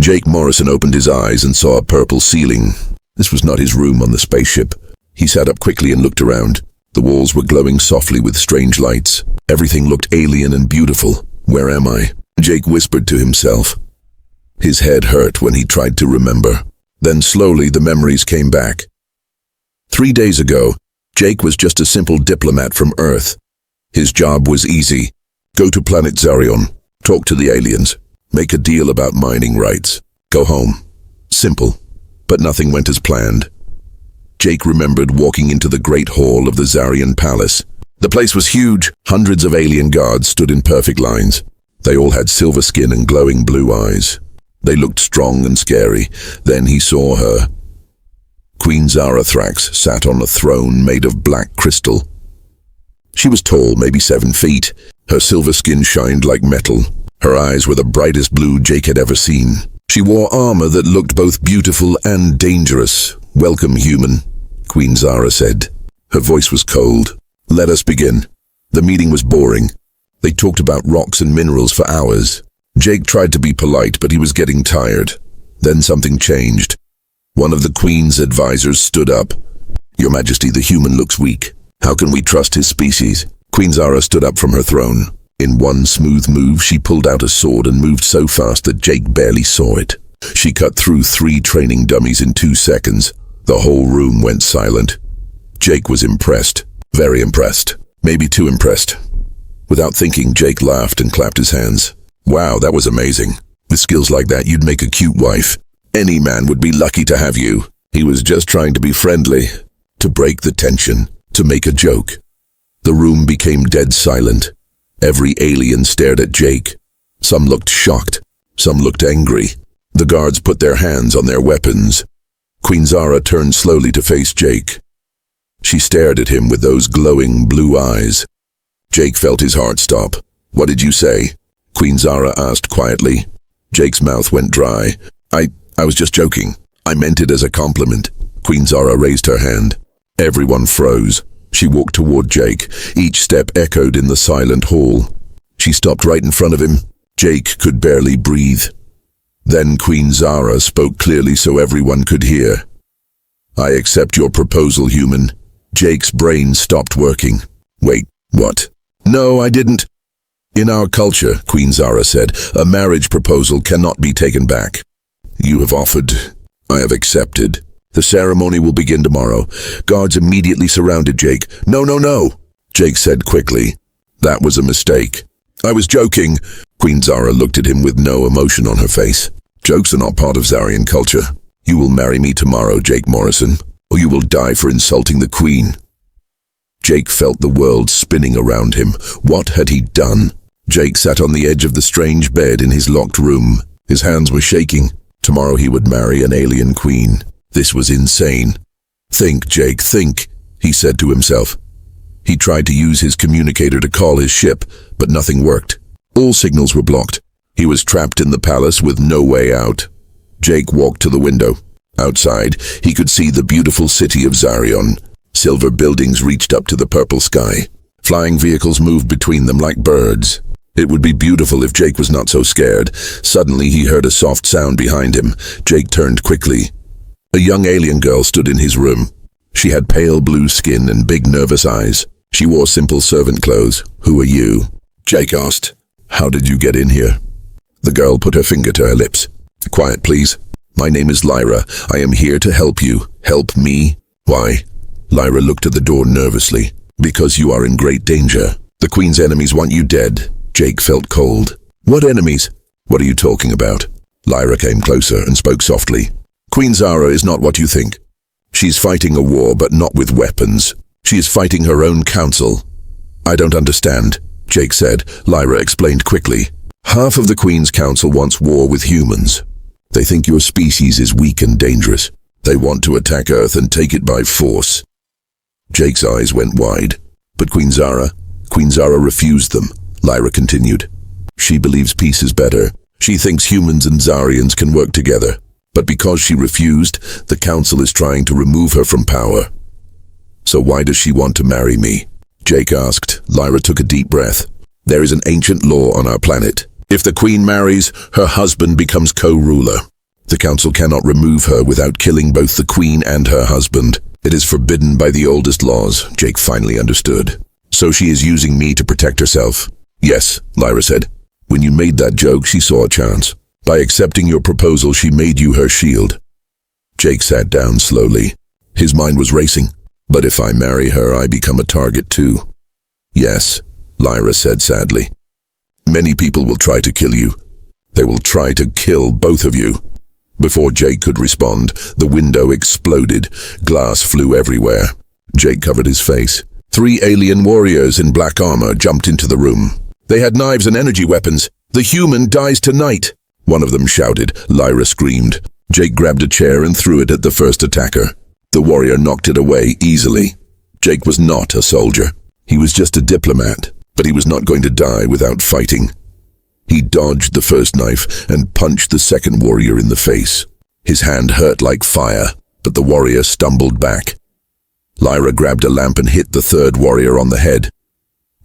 Jake Morrison opened his eyes and saw a purple ceiling. This was not his room on the spaceship. He sat up quickly and looked around. The walls were glowing softly with strange lights. Everything looked alien and beautiful. Where am I? Jake whispered to himself. His head hurt when he tried to remember. Then slowly the memories came back. 3 days ago, Jake was just a simple diplomat from Earth. His job was easy. Go to planet Zarion, talk to the aliens, make a deal about mining rights, go home. Simple. But nothing went as planned. Jake remembered walking into the great hall of the Zarion Palace. The place was huge. Hundreds of alien guards stood in perfect lines. They all had silver skin and glowing blue eyes. They looked strong and scary. Then he saw her. Queen Zarathrax sat on a throne made of black crystal. She was tall, maybe 7 feet. Her silver skin shined like metal. Her eyes were the brightest blue Jake had ever seen. She wore armor that looked both beautiful and dangerous. "Welcome, human," Queen Zara said. Her voice was cold. "Let us begin." The meeting was boring. They talked about rocks and minerals for hours. Jake tried to be polite, but he was getting tired. Then something changed. One of the Queen's advisors stood up. "Your Majesty, the human looks weak. How can we trust his species?" Queen Zara stood up from her throne. In one smooth move, she pulled out a sword and moved so fast that Jake barely saw it. She cut through 3 training dummies in 2 seconds. The whole room went silent. Jake was impressed. Very impressed. Maybe too impressed. Without thinking, Jake laughed and clapped his hands. "Wow, that was amazing. With skills like that, you'd make a cute wife. Any man would be lucky to have you." He was just trying to be friendly, to break the tension, to make a joke. The room became dead silent. Every alien stared at Jake. Some looked shocked. Some looked angry. The guards put their hands on their weapons. Queen Zara turned slowly to face Jake. She stared at him with those glowing blue eyes. Jake felt his heart stop. "What did you say?" Queen Zara asked quietly. Jake's mouth went dry. I was just joking. I meant it as a compliment." Queen Zara raised her hand. Everyone froze. She walked toward Jake. Each step echoed in the silent hall. She stopped right in front of him. Jake could barely breathe. Then Queen Zara spoke clearly so everyone could hear. "I accept your proposal, human." Jake's brain stopped working. "Wait, what?" "No, I didn't." "In our culture," Queen Zara said, "a marriage proposal cannot be taken back. You have offered. I have accepted. The ceremony will begin tomorrow." Guards immediately surrounded Jake. "No, no, no," Jake said quickly. "That was a mistake. I was joking." Queen Zara looked at him with no emotion on her face. "Jokes are not part of Zarian culture. You will marry me tomorrow, Jake Morrison, or you will die for insulting the Queen." Jake felt the world spinning around him. What had he done? Jake sat on the edge of the strange bed in his locked room. His hands were shaking. Tomorrow he would marry an alien queen. This was insane. "Think, Jake, think," he said to himself. He tried to use his communicator to call his ship, but nothing worked. All signals were blocked. He was trapped in the palace with no way out. Jake walked to the window. Outside, he could see the beautiful city of Zarion. Silver buildings reached up to the purple sky. Flying vehicles moved between them like birds. It would be beautiful if Jake was not so scared. Suddenly he heard a soft sound behind him. Jake turned quickly. A young alien girl stood in his room. She had pale blue skin and big nervous eyes. She wore simple servant clothes. "Who are you?" Jake asked. "How did you get in here?" The girl put her finger to her lips. "Quiet, please. My name is Lyra. I am here to help you." "Help me? Why?" Lyra looked at the door nervously. "Because you are in great danger. The Queen's enemies want you dead." Jake felt cold. "What enemies? What are you talking about?" Lyra came closer and spoke softly. "Queen Zara is not what you think. She's fighting a war, but not with weapons. She is fighting her own council." "I don't understand," Jake said. Lyra explained quickly. "Half of the Queen's council wants war with humans. They think your species is weak and dangerous. They want to attack Earth and take it by force." Jake's eyes went wide. "But Queen Zara refused them," Lyra continued. "She believes peace is better. She thinks humans and Zarians can work together. But because she refused, the council is trying to remove her from power." "So why does she want to marry me?" Jake asked. Lyra took a deep breath. "There is an ancient law on our planet. If the Queen marries, her husband becomes co-ruler. The council cannot remove her without killing both the queen and her husband. It is forbidden by the oldest laws, Jake finally understood. So she is using me to protect herself? Yes, Lyra said. When you made that joke, she saw a chance. By accepting your proposal, she made you her shield. Jake sat down slowly. His mind was racing. But if I marry her, I become a target too. Yes, Lyra said sadly. Many people will try to kill you. They will try to kill both of you. Before Jake could respond, the window exploded. Glass flew everywhere. Jake covered his face. 3 alien warriors in black armor jumped into the room. They had knives and energy weapons. The human dies tonight, one of them shouted. Lyra screamed. Jake grabbed a chair and threw it at the first attacker. The warrior knocked it away easily. Jake was not a soldier. He was just a diplomat, but he was not going to die without fighting. He dodged the first knife and punched the second warrior in the face. His hand hurt like fire, but the warrior stumbled back. Lyra grabbed a lamp and hit the third warrior on the head.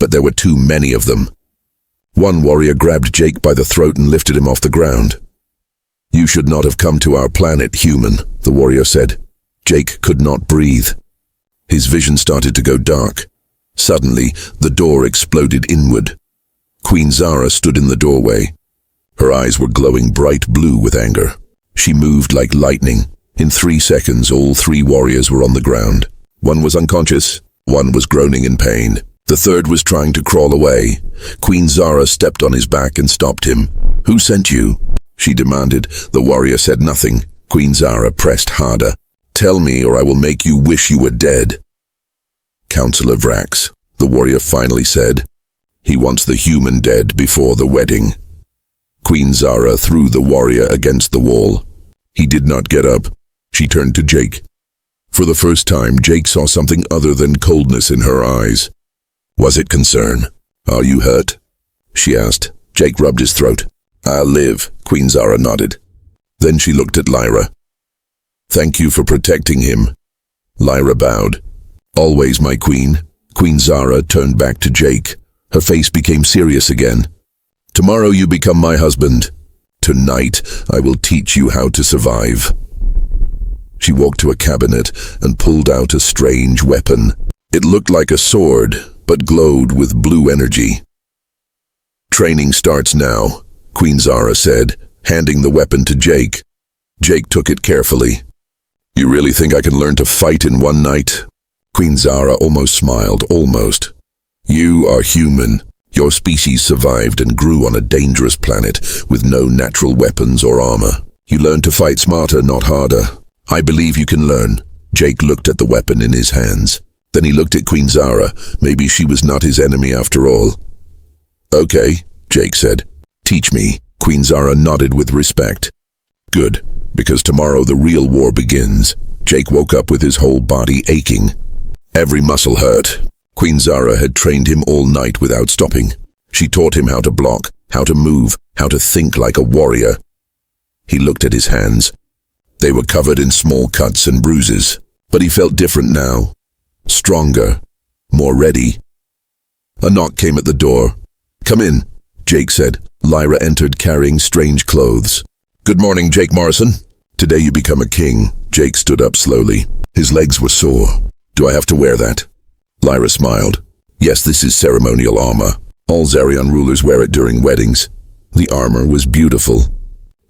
But there were too many of them. One warrior grabbed Jake by the throat and lifted him off the ground. You should not have come to our planet, human, the warrior said. Jake could not breathe. His vision started to go dark. Suddenly, the door exploded inward. Queen Zara stood in the doorway. Her eyes were glowing bright blue with anger. She moved like lightning. In 3 seconds, all 3 warriors were on the ground. One was unconscious. One was groaning in pain. The third was trying to crawl away. Queen Zara stepped on his back and stopped him. Who sent you? She demanded. The warrior said nothing. Queen Zara pressed harder. Tell me, or I will make you wish you were dead. Counselor Vrax, the warrior finally said. He wants the human dead before the wedding. Queen Zara threw the warrior against the wall. He did not get up. She turned to Jake. For the first time, Jake saw something other than coldness in her eyes. Was it concern? Are you hurt? She asked. Jake rubbed his throat. I'll live, Queen Zara nodded. Then she looked at Lyra. Thank you for protecting him. Lyra bowed. Always, my queen. Queen Zara turned back to Jake. Her face became serious again. Tomorrow you become my husband. Tonight I will teach you how to survive. She walked to a cabinet and pulled out a strange weapon. It looked like a sword, but glowed with blue energy. Training starts now, Queen Zara said, handing the weapon to Jake. Jake took it carefully. You really think I can learn to fight in one night? Queen Zara almost smiled, almost. You are human. Your species survived and grew on a dangerous planet with no natural weapons or armor. You learned to fight smarter, not harder. I believe you can learn. Jake looked at the weapon in his hands. Then he looked at Queen Zara. Maybe she was not his enemy after all. Okay, Jake said. Teach me. Queen Zara nodded with respect. Good, because tomorrow the real war begins. Jake woke up with his whole body aching. Every muscle hurt. Queen Zara had trained him all night without stopping. She taught him how to block, how to move, how to think like a warrior. He looked at his hands. They were covered in small cuts and bruises, but he felt different now. Stronger, more ready. A knock came at the door. Come in, Jake said. Lyra entered carrying strange clothes. Good morning, Jake Morrison. Today you become a king. Jake stood up slowly. His legs were sore. Do I have to wear that? Lyra smiled. Yes, this is ceremonial armor. All Zarion rulers wear it during weddings. The armor was beautiful.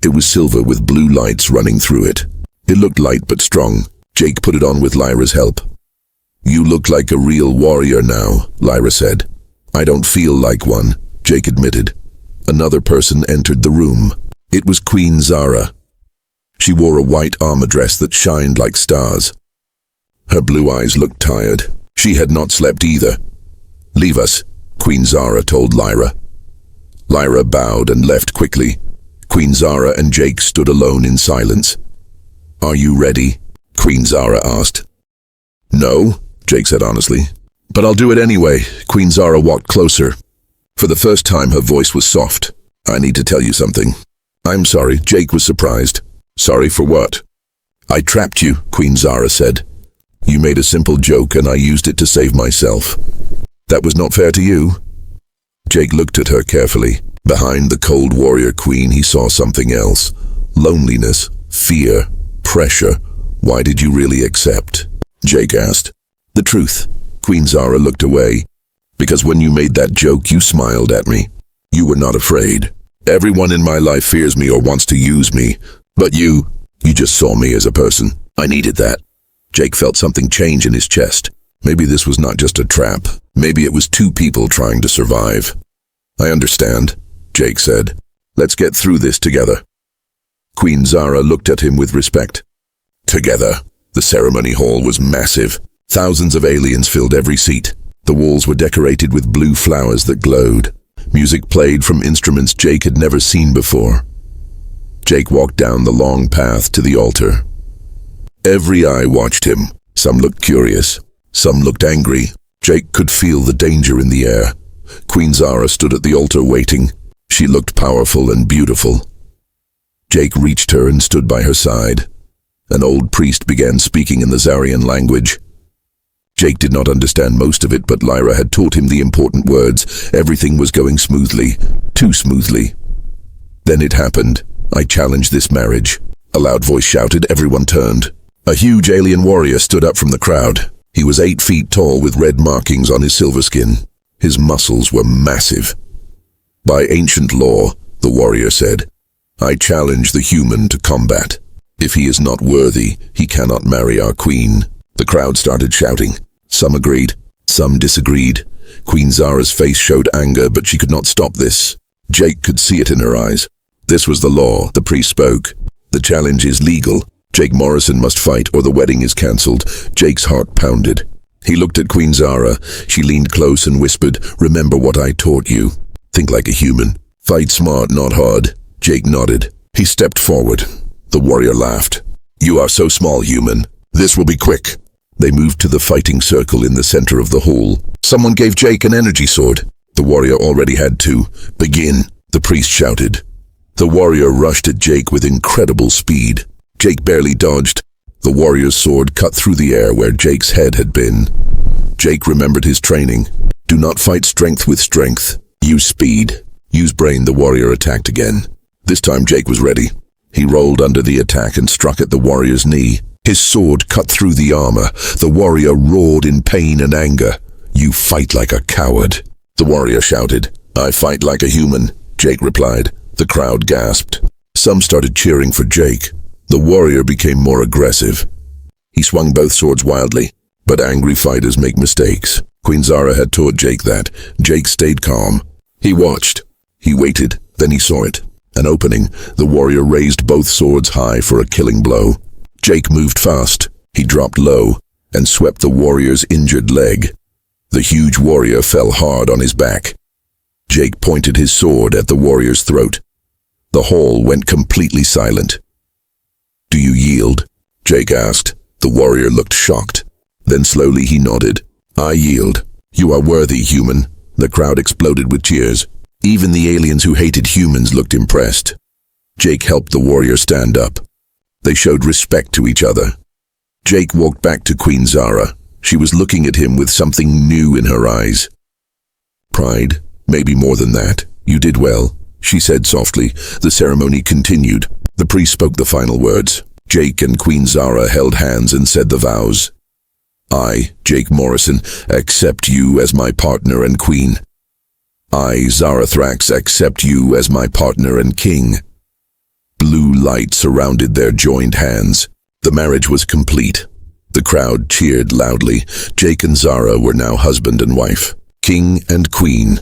It was silver with blue lights running through it. It looked light but strong. Jake put it on with Lyra's help. You look like a real warrior now, Lyra said. I don't feel like one, Jake admitted. Another person entered the room. It was Queen Zara. She wore a white armor dress that shined like stars. Her blue eyes looked tired. She had not slept either. Leave us, Queen Zara told Lyra. Lyra bowed and left quickly. Queen Zara and Jake stood alone in silence. Are you ready? Queen Zara asked. No, Jake said honestly. But I'll do it anyway. Queen Zara walked closer. For the first time her voice was soft. I need to tell you something. I'm sorry, Jake was surprised. Sorry for what? I trapped you, Queen Zara said. You made a simple joke and I used it to save myself. That was not fair to you? Jake looked at her carefully. Behind the cold warrior queen he saw something else. Loneliness, fear, pressure. Why did you really accept? Jake asked. The truth. Queen Zara looked away. Because when you made that joke, you smiled at me. You were not afraid. Everyone in my life fears me or wants to use me. But you just saw me as a person. I needed that. Jake felt something change in his chest. Maybe this was not just a trap. Maybe it was two people trying to survive. I understand, Jake said. Let's get through this together. Queen Zara looked at him with respect. Together. The ceremony hall was massive. Thousands of aliens filled every seat. The walls were decorated with blue flowers that glowed. Music played from instruments Jake had never seen before. Jake walked down the long path to the altar. Every eye watched him. Some looked curious. Some looked angry. Jake could feel the danger in the air. Queen Zara stood at the altar waiting. She looked powerful and beautiful. Jake reached her and stood by her side. An old priest began speaking in the Zarian language. Jake did not understand most of it, but Lyra had taught him the important words. Everything was going smoothly, too smoothly. Then it happened. I challenged this marriage. A loud voice shouted. Everyone turned. A huge alien warrior stood up from the crowd. He was 8 feet tall with red markings on his silver skin. His muscles were massive. By ancient law, the warrior said, I challenge the human to combat. If he is not worthy, he cannot marry our queen. The crowd started shouting. Some agreed, some disagreed. Queen Zara's face showed anger, but she could not stop this. Jake could see it in her eyes. This was the law, the priest spoke. The challenge is legal. Jake Morrison must fight or the wedding is cancelled. Jake's heart pounded. He looked at Queen Zara. She leaned close and whispered, Remember what I taught you. Think like a human. Fight smart, not hard. Jake nodded. He stepped forward. The warrior laughed. You are so small, human. This will be quick. They moved to the fighting circle in the center of the hall. Someone gave Jake an energy sword. The warrior already had 2. Begin, the priest shouted. The warrior rushed at Jake with incredible speed. Jake barely dodged. The warrior's sword cut through the air where Jake's head had been. Jake remembered his training. Do not fight strength with strength. Use speed. Use brain. The warrior attacked again. This time Jake was ready. He rolled under the attack and struck at the warrior's knee. His sword cut through the armor. The warrior roared in pain and anger. You fight like a coward. The warrior shouted. I fight like a human, Jake replied. The crowd gasped. Some started cheering for Jake. The warrior became more aggressive. He swung both swords wildly, but angry fighters make mistakes. Queen Zara had taught Jake that. Jake stayed calm. He watched. He waited. Then he saw it. An opening. The warrior raised both swords high for a killing blow. Jake moved fast. He dropped low and swept the warrior's injured leg. The huge warrior fell hard on his back. Jake pointed his sword at the warrior's throat. The hall went completely silent. Do you yield? Jake asked. The warrior looked shocked. Then slowly he nodded. I yield. You are worthy, human. The crowd exploded with cheers. Even the aliens who hated humans looked impressed. Jake helped the warrior stand up. They showed respect to each other. Jake walked back to Queen Zara. She was looking at him with something new in her eyes. Pride, maybe more than that. You did well, she said softly. The ceremony continued. The priest spoke the final words. Jake and Queen Zara held hands and said the vows. I, Jake Morrison, accept you as my partner and queen. I, Zarathrax, accept you as my partner and king. Blue light surrounded their joined hands. The marriage was complete. The crowd cheered loudly. Jake and Zara were now husband and wife, king and queen.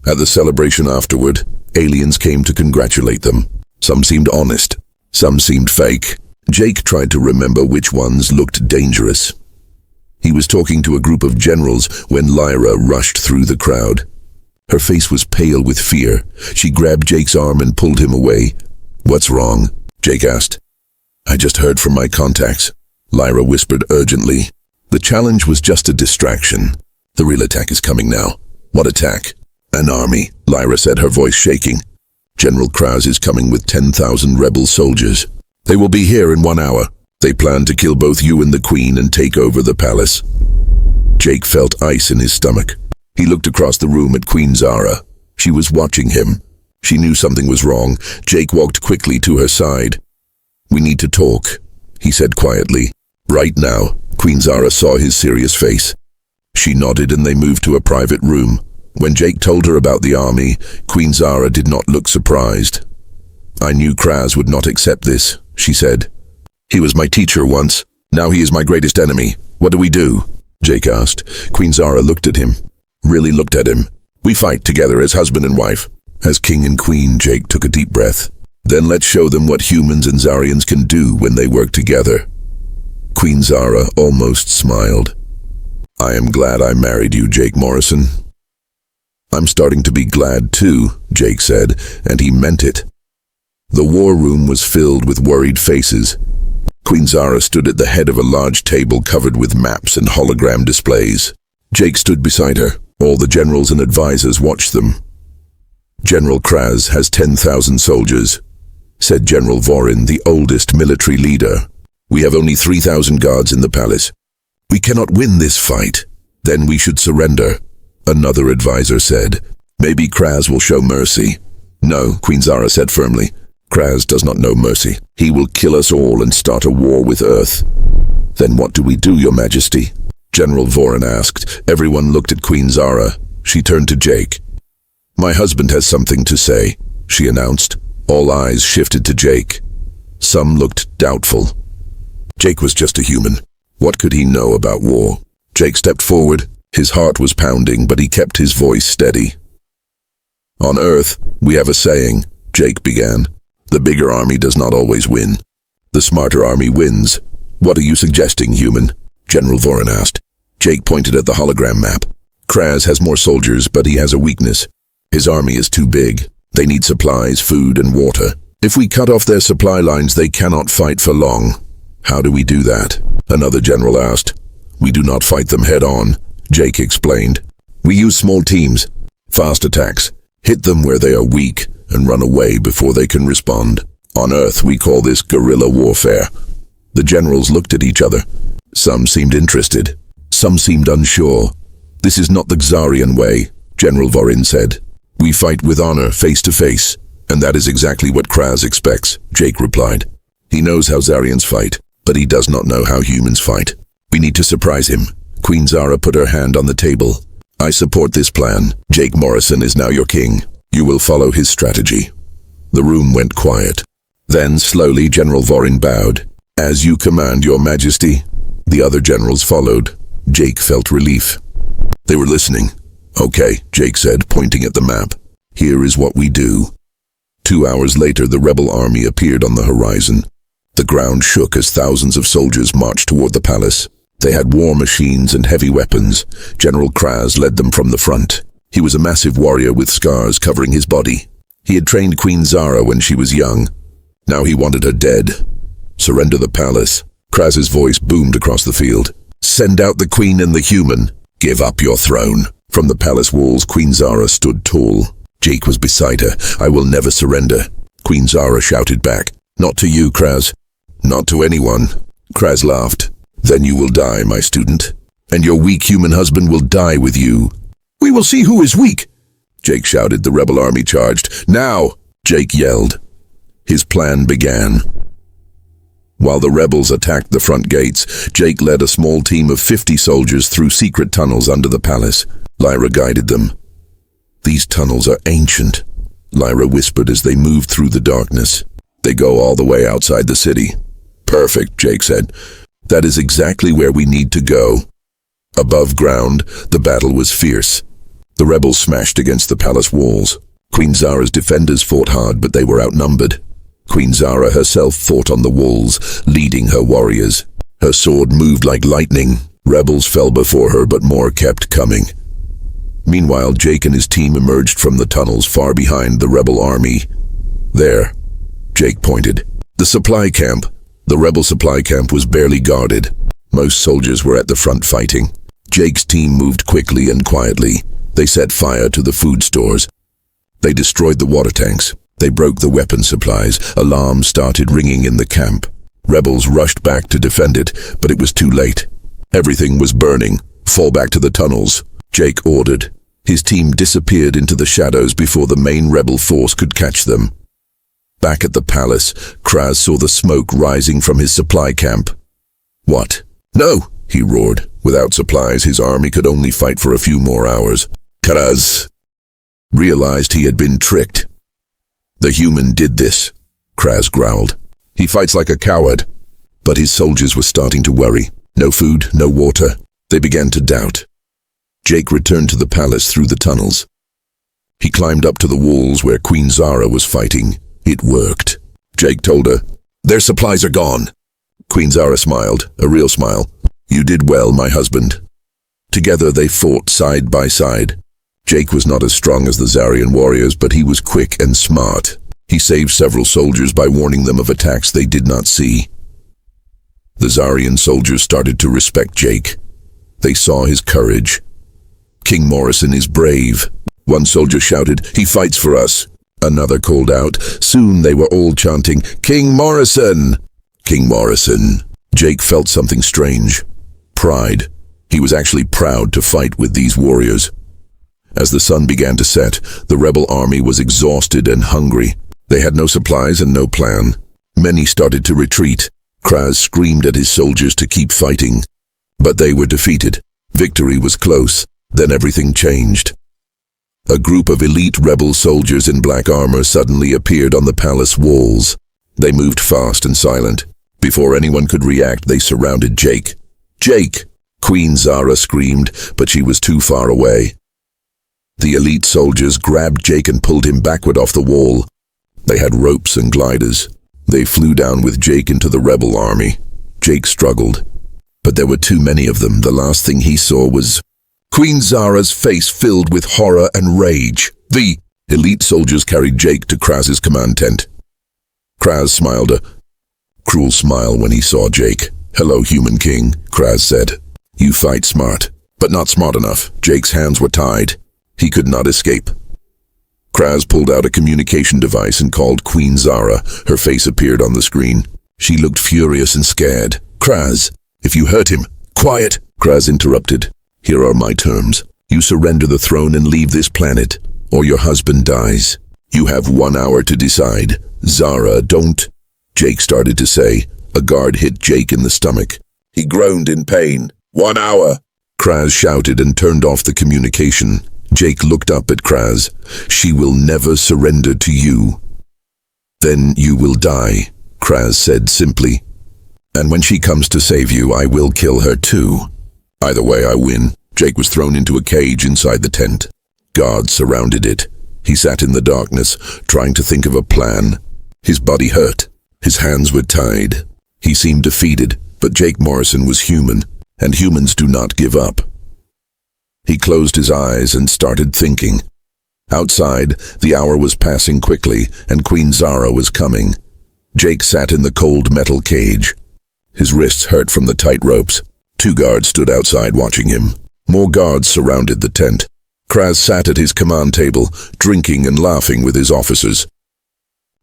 At the celebration afterward, aliens came to congratulate them. Some seemed honest, some seemed fake. Jake tried to remember which ones looked dangerous. He was talking to a group of generals when Lyra rushed through the crowd. Her face was pale with fear. She grabbed Jake's arm and pulled him away. What's wrong? Jake asked. I just heard from my contacts, Lyra whispered urgently. The challenge was just a distraction. The real attack is coming now. What attack? An army, Lyra said, her voice shaking. General Kraz is coming with 10,000 rebel soldiers. They will be here in 1 hour. They plan to kill both you and the queen and take over the palace. Jake felt ice in his stomach. He looked across the room at Queen Zara. She was watching him. She knew something was wrong. Jake walked quickly to her side. "We need to talk," he said quietly. "Right now." Queen Zara saw his serious face. She nodded and they moved to a private room. When Jake told her about the army, Queen Zara did not look surprised. "I knew Kraz would not accept this," she said. "He was my teacher once. Now he is my greatest enemy. What do we do?" Jake asked. Queen Zara looked at him. Really looked at him. "We fight together as husband and wife." As king and queen, Jake took a deep breath. "Then let's show them what humans and Zarians can do when they work together." Queen Zara almost smiled. "I am glad I married you, Jake Morrison." "I'm starting to be glad too," Jake said, and he meant it. The war room was filled with worried faces. Queen Zara stood at the head of a large table covered with maps and hologram displays. Jake stood beside her. All the generals and advisors watched them. "General Kraz has 10,000 soldiers," said General Vorin, the oldest military leader. "We have only 3,000 guards in the palace. We cannot win this fight. Then we should surrender," another advisor said. "Maybe Kraz will show mercy." "No," Queen Zara said firmly. "Kraz does not know mercy. He will kill us all and start a war with Earth." "Then what do we do, Your Majesty?" General Vorin asked. Everyone looked at Queen Zara. She turned to Jake. "My husband has something to say," she announced. All eyes shifted to Jake. Some looked doubtful. Jake was just a human. What could he know about war? Jake stepped forward. His heart was pounding, but he kept his voice steady. "On Earth, we have a saying," Jake began. "The bigger army does not always win. The smarter army wins." "What are you suggesting, human?" General Vorin asked. Jake pointed at the hologram map. "Kraz has more soldiers, but he has a weakness. His army is too big. They need supplies, food, and water. If we cut off their supply lines, they cannot fight for long." "How do we do that?" another general asked. "We do not fight them head-on," Jake explained. "We use small teams, fast attacks, hit them where they are weak, and run away before they can respond. On Earth, we call this guerrilla warfare." The generals looked at each other. Some seemed interested. Some seemed unsure. "This is not the Xarian way," General Vorin said. "We fight with honor, face to face, and that is exactly what Kraz expects," Jake replied. "He knows how Xarians fight, but he does not know how humans fight. We need to surprise him." Queen Zara put her hand on the table. "I support this plan. Jake Morrison is now your king. You will follow his strategy." The room went quiet. Then, slowly, General Vorin bowed. "As you command, Your Majesty." The other generals followed. Jake felt relief. They were listening. "Okay," Jake said, pointing at the map. "Here is what we do." 2 hours later, the rebel army appeared on the horizon. The ground shook as thousands of soldiers marched toward the palace. They had war machines and heavy weapons. General Kraz led them from the front. He was a massive warrior with scars covering his body. He had trained Queen Zara when she was young. Now he wanted her dead. "Surrender the palace." Kraz's voice boomed across the field. "Send out the queen and the human. Give up your throne." From the palace walls, Queen Zara stood tall. Jake was beside her. "I will never surrender." Queen Zara shouted back. "Not to you, Kraz. Not to anyone." Kraz laughed. "Then you will die, my student. And your weak human husband will die with you." "We will see who is weak," Jake shouted. The rebel army charged. "Now!" Jake yelled. His plan began. While the rebels attacked the front gates, Jake led a small team of 50 soldiers through secret tunnels under the palace. Lyra guided them. "These tunnels are ancient," Lyra whispered as they moved through the darkness. "They go all the way outside the city." "Perfect," Jake said. "That is exactly where we need to go." Above ground, the battle was fierce. The rebels smashed against the palace walls. Queen Zara's defenders fought hard, but they were outnumbered. Queen Zara herself fought on the walls, leading her warriors. Her sword moved like lightning. Rebels fell before her, but more kept coming. Meanwhile, Jake and his team emerged from the tunnels far behind the rebel army. "There," Jake pointed. "The supply camp." The rebel supply camp was barely guarded. Most soldiers were at the front fighting. Jake's team moved quickly and quietly. They set fire to the food stores. They destroyed the water tanks. They broke the weapon supplies. Alarms started ringing in the camp. Rebels rushed back to defend it, but it was too late. Everything was burning. "Fall back to the tunnels," Jake ordered. His team disappeared into the shadows before the main rebel force could catch them. Back at the palace, Kraz saw the smoke rising from his supply camp. What? No, he roared. Without supplies, his army could only fight for a few more hours. Kraz realized he had been tricked. The human did this, Kraz growled. He fights like a coward. But his soldiers were starting to worry. No food, no water. They began to doubt. Jake returned to the palace through the tunnels. He climbed up to the walls where Queen Zara was fighting. It worked. Jake told her, "Their supplies are gone." Queen Zara smiled, a real smile. "You did well, my husband." Together they fought side by side. Jake was not as strong as the Zarian warriors, but he was quick and smart. He saved several soldiers by warning them of attacks they did not see. The Zarian soldiers started to respect Jake. They saw his courage. "King Morrison is brave." One soldier shouted, "He fights for us." Another called out. Soon they were all chanting, "King Morrison! King Morrison!" Jake felt something strange. Pride. He was actually proud to fight with these warriors. As the sun began to set, the rebel army was exhausted and hungry. They had no supplies and no plan. Many started to retreat. Kraz screamed at his soldiers to keep fighting. But they were defeated. Victory was close. Then everything changed. A group of elite rebel soldiers in black armor suddenly appeared on the palace walls. They moved fast and silent. Before anyone could react, they surrounded Jake. "Jake!" Queen Zara screamed, but she was too far away. The elite soldiers grabbed Jake and pulled him backward off the wall. They had ropes and gliders. They flew down with Jake into the rebel army. Jake struggled. But there were too many of them. The last thing he saw was Queen Zara's face filled with horror and rage. The elite soldiers carried Jake to Kraz's command tent. Kraz smiled a cruel smile when he saw Jake. "Hello, human king," Kraz said. "You fight smart, but not smart enough." Jake's hands were tied. He could not escape. Kraz pulled out a communication device and called Queen Zara. Her face appeared on the screen. She looked furious and scared. "Kraz, if you hurt him..." "Quiet," Kraz interrupted. "Here are my terms. You surrender the throne and leave this planet, or your husband dies. You have 1 hour to decide." "Zara, don't..." Jake started to say. A guard hit Jake in the stomach. He groaned in pain. "1 hour!" Kraz shouted and turned off the communication. Jake looked up at Kraz. "She will never surrender to you." "Then you will die," Kraz said simply. "And when she comes to save you, I will kill her too. Either way, I win." Jake was thrown into a cage inside the tent. Guards surrounded it. He sat in the darkness, trying to think of a plan. His body hurt. His hands were tied. He seemed defeated, but Jake Morrison was human, and humans do not give up. He closed his eyes and started thinking. Outside, the hour was passing quickly, and Queen Zara was coming. Jake sat in the cold metal cage. His wrists hurt from the tight ropes. 2 guards stood outside watching him. More guards surrounded the tent. Kraz sat at his command table, drinking and laughing with his officers.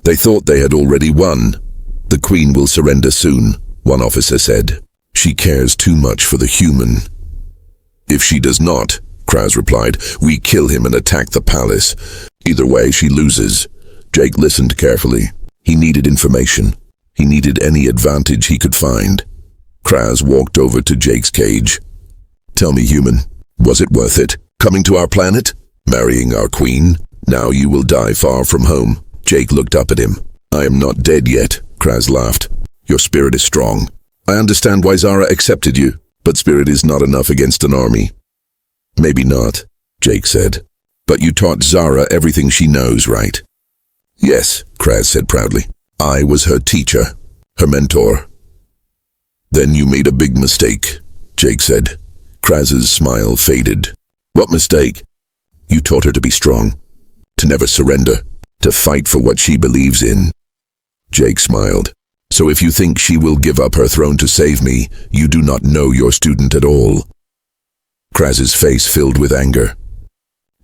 They thought they had already won. "The queen will surrender soon," one officer said. "She cares too much for the human." "If she does not," Kraz replied, "we kill him and attack the palace. Either way, she loses." Jake listened carefully. He needed information. He needed any advantage he could find. Kraz walked over to Jake's cage. "Tell me, human, was it worth it? Coming to our planet? Marrying our queen? Now you will die far from home." Jake looked up at him. "I am not dead yet," Kraz laughed. "Your spirit is strong. I understand why Zara accepted you, but spirit is not enough against an army." "Maybe not," Jake said. "But you taught Zara everything she knows, right?" "Yes," Kraz said proudly. "I was her teacher, her mentor." "Then you made a big mistake," Jake said. Kraz's smile faded. "What mistake?" "You taught her to be strong, to never surrender, to fight for what she believes in." Jake smiled. "So if you think she will give up her throne to save me, you do not know your student at all." Kraz's face filled with anger.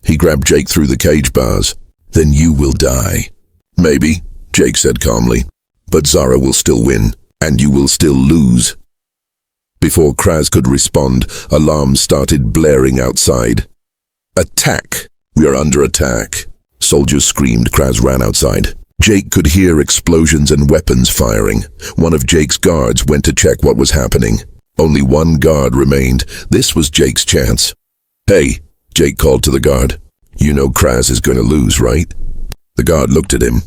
He grabbed Jake through the cage bars. "Then you will die." "Maybe," Jake said calmly. "But Zara will still win, and you will still lose." Before Kraz could respond, alarms started blaring outside. "Attack! We are under attack!" Soldiers screamed. Kraz ran outside. Jake could hear explosions and weapons firing. One of Jake's guards went to check what was happening. Only one guard remained. This was Jake's chance. "Hey," Jake called to the guard. "You know Kraz is going to lose, right?" The guard looked at him.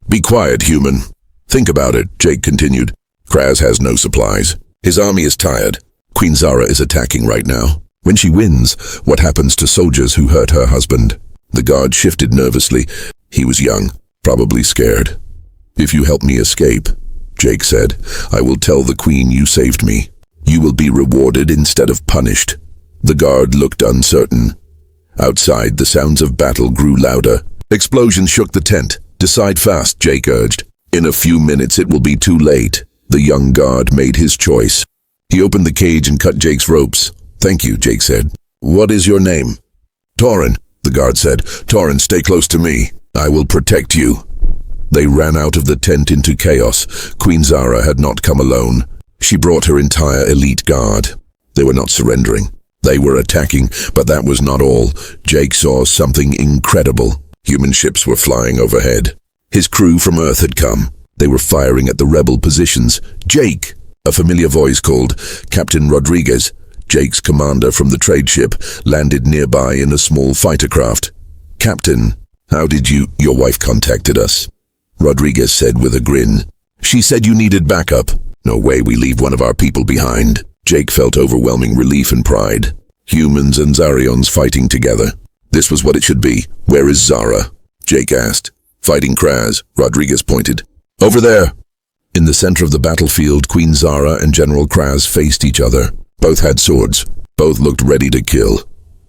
"Be quiet, human. Think about it," Jake continued. "Kraz has no supplies. His army is tired. Queen Zara is attacking right now. When she wins, what happens to soldiers who hurt her husband?" The guard shifted nervously. He was young, probably scared. "If you help me escape," Jake said, "I will tell the queen you saved me. You will be rewarded instead of punished." The guard looked uncertain. Outside, the sounds of battle grew louder. Explosions shook the tent. "Decide fast," Jake urged. "In a few minutes it will be too late." The young guard made his choice. He opened the cage and cut Jake's ropes. "Thank you," Jake said. "What is your name?" "Torin," the guard said. "Torin, stay close to me. I will protect you." They ran out of the tent into chaos. Queen Zara had not come alone. She brought her entire elite guard. They were not surrendering. They were attacking, but that was not all. Jake saw something incredible. Human ships were flying overhead. His crew from Earth had come. They were firing at the rebel positions. "Jake!" A familiar voice called. Captain Rodriguez, Jake's commander from the trade ship, landed nearby in a small fighter craft. "Captain, how did your wife contacted us?" Rodriguez said with a grin. "She said you needed backup." "No way we leave one of our people behind." Jake felt overwhelming relief and pride. Humans and Zarions fighting together. This was what it should be. "Where is Zara?" Jake asked. "Fighting Kraz," Rodriguez pointed. "Over there." In the center of the battlefield, Queen Zara and General Kraz faced each other. Both had swords. Both looked ready to kill.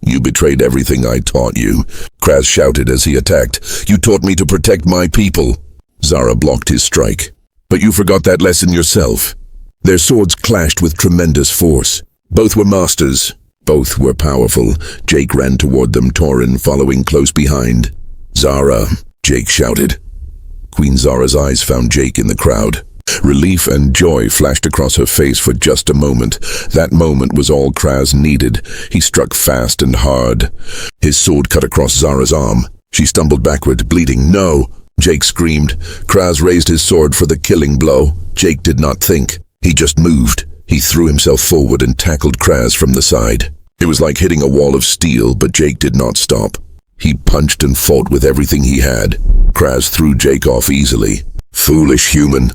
"You betrayed everything I taught you," Kraz shouted as he attacked. "You taught me to protect my people." Zara blocked his strike. "But you forgot that lesson yourself." Their swords clashed with tremendous force. Both were masters. Both were powerful. Jake ran toward them, Torin following close behind. "Zara," Jake shouted. Queen Zara's eyes found Jake in the crowd. Relief and joy flashed across her face for just a moment. That moment was all Kraz needed. He struck fast and hard. His sword cut across Zara's arm. She stumbled backward, bleeding. "No!" Jake screamed. Kraz raised his sword for the killing blow. Jake did not think. He just moved. He threw himself forward and tackled Kraz from the side. It was like hitting a wall of steel, but Jake did not stop. He punched and fought with everything he had. Kraz threw Jake off easily. Foolish human.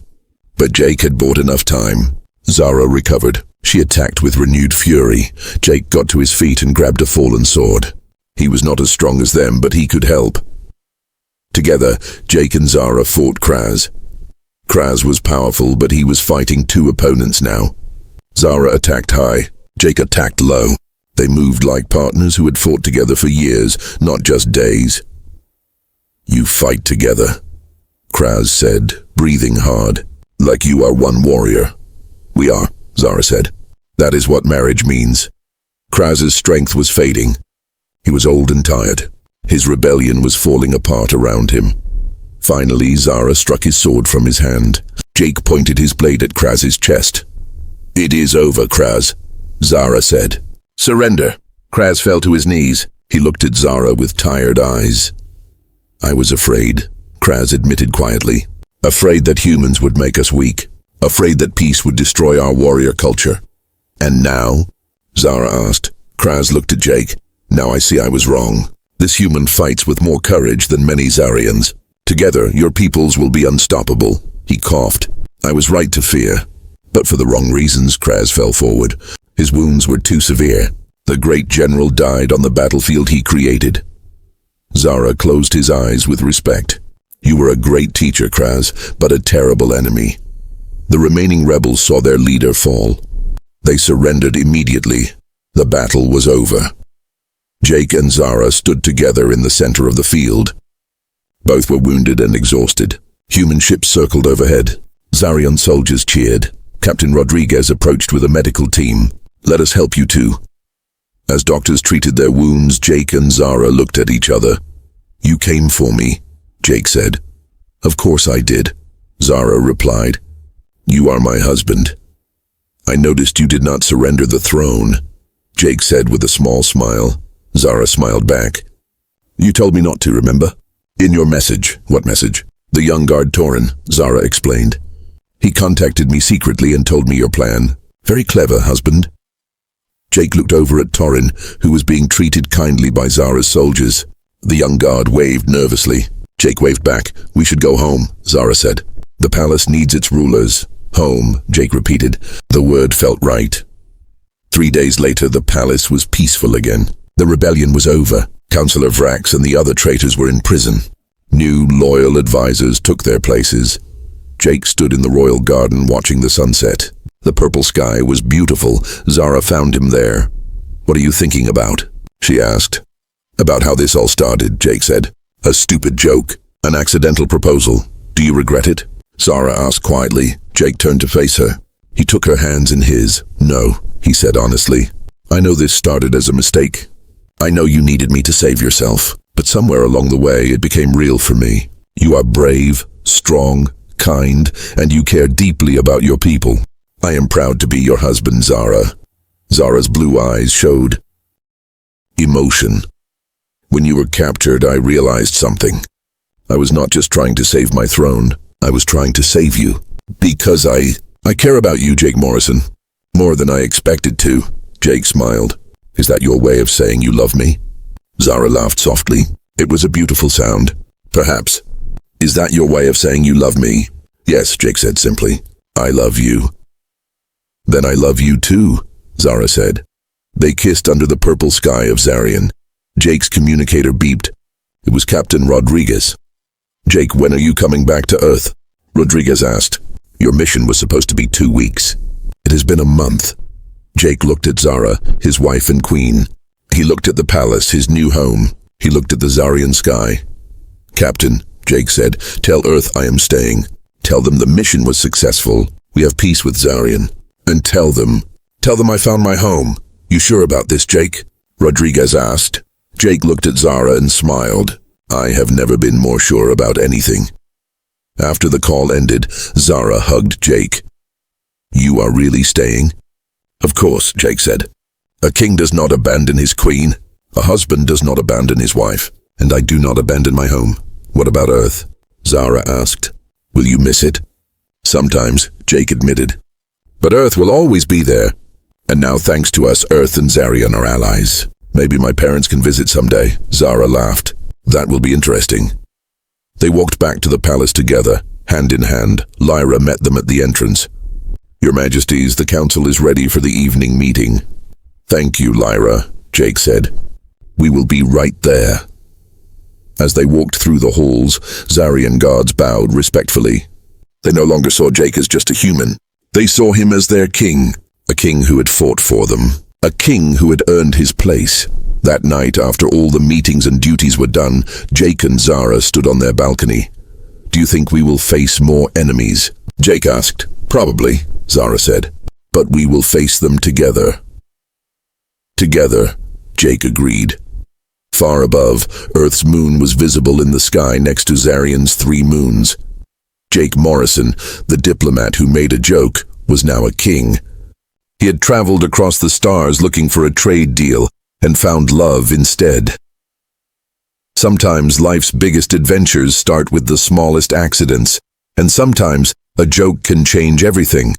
But Jake had bought enough time. Zara recovered. She attacked with renewed fury. Jake got to his feet and grabbed a fallen sword. He was not as strong as them, but he could help. Together, Jake and Zara fought Kraz. Kraz was powerful, but he was fighting two opponents now. Zara attacked high. Jake attacked low. They moved like partners who had fought together for years, not just days. "You fight together," Kraz said, breathing hard. "Like you are one warrior." "We are," Zara said. "That is what marriage means." Kraz's strength was fading. He was old and tired. His rebellion was falling apart around him. Finally, Zara struck his sword from his hand. Jake pointed his blade at Kraz's chest. "It is over, Kraz," Zara said. "Surrender." Kraz fell to his knees. He looked at Zara with tired eyes. "I was afraid," Kraz admitted quietly. "Afraid that humans would make us weak. Afraid that peace would destroy our warrior culture." "And now?" Zara asked. Kraz looked at Jake. "Now I see I was wrong. This human fights with more courage than many Zarians. Together, your peoples will be unstoppable." He coughed. "I was right to fear. But for the wrong reasons." Kraz fell forward. His wounds were too severe. The great general died on the battlefield he created. Zara closed his eyes with respect. "You were a great teacher, Kraz, but a terrible enemy." The remaining rebels saw their leader fall. They surrendered immediately. The battle was over. Jake and Zara stood together in the center of the field. Both were wounded and exhausted. Human ships circled overhead. Zarian soldiers cheered. Captain Rodriguez approached with a medical team. "Let us help you too." As doctors treated their wounds, Jake and Zara looked at each other. "You came for me," Jake said. "Of course I did," Zara replied. "You are my husband." "I noticed you did not surrender the throne," Jake said with a small smile. Zara smiled back. "You told me not to, remember? In your message." "What message?" The young guard Torin, Zara explained. He contacted me secretly and told me your plan. Very clever, husband. Jake looked over at Torin, who was being treated kindly by Zara's soldiers. The young guard waved nervously. Jake waved back. We should go home, Zara said. The palace needs its rulers. Home, Jake repeated. The word felt right. 3 days later, the palace was peaceful again. The rebellion was over. Councillor Vrax and the other traitors were in prison. New, loyal advisors took their places. Jake stood in the royal garden watching the sunset. The purple sky was beautiful. Zara found him there. What are you thinking about? She asked. About how this all started, Jake said. A stupid joke. An accidental proposal. Do you regret it? Zara asked quietly. Jake turned to face her. He took her hands in his. No, he said honestly. I know this started as a mistake. I know you needed me to save yourself, but somewhere along the way it became real for me. You are brave, strong, kind, and you care deeply about your people. I am proud to be your husband, Zara. Zara's blue eyes showed emotion. When you were captured, I realized something. I was not just trying to save my throne. I was trying to save you. Because I care about you, Jake Morrison. More than I expected to. Jake smiled. Is that your way of saying you love me? Zara laughed softly. It was a beautiful sound. Perhaps. Is that your way of saying you love me? Yes, Jake said simply. I love you. Then I love you too, Zara said. They kissed under the purple sky of Zarian. Jake's communicator beeped. It was Captain Rodriguez. Jake, when are you coming back to Earth? Rodriguez asked. Your mission was supposed to be 2 weeks. It has been a month. Jake looked at Zara, his wife and queen. He looked at the palace, his new home. He looked at the Zarian sky. Captain, Jake said, tell Earth I am staying. Tell them the mission was successful. We have peace with Zarian. And tell them I found my home. You sure about this, Jake? Rodriguez asked. Jake looked at Zara and smiled. I have never been more sure about anything. After the call ended, Zara hugged Jake. You are really staying? Of course, Jake said. A king does not abandon his queen. A husband does not abandon his wife. And I do not abandon my home. What about Earth? Zara asked. Will you miss it? Sometimes, Jake admitted. But Earth will always be there. And now, thanks to us, Earth and Zarian are allies. Maybe my parents can visit someday. Zara laughed. That will be interesting. They walked back to the palace together, hand in hand. Lyra met them at the entrance. Your Majesties, the council is ready for the evening meeting. Thank you, Lyra, Jake said. We will be right there. As they walked through the halls, Zarian guards bowed respectfully. They no longer saw Jake as just a human. They saw him as their king, a king who had fought for them, a king who had earned his place. That night, after all the meetings and duties were done, Jake and Zara stood on their balcony. Do you think we will face more enemies? Jake asked. Probably, Zara said. But we will face them together. Together, Jake agreed. Far above, Earth's moon was visible in the sky next to Zarian's 3 moons. Jake Morrison, the diplomat who made a joke, was now a king. He had traveled across the stars looking for a trade deal and found love instead. Sometimes life's biggest adventures start with the smallest accidents, and sometimes a joke can change everything.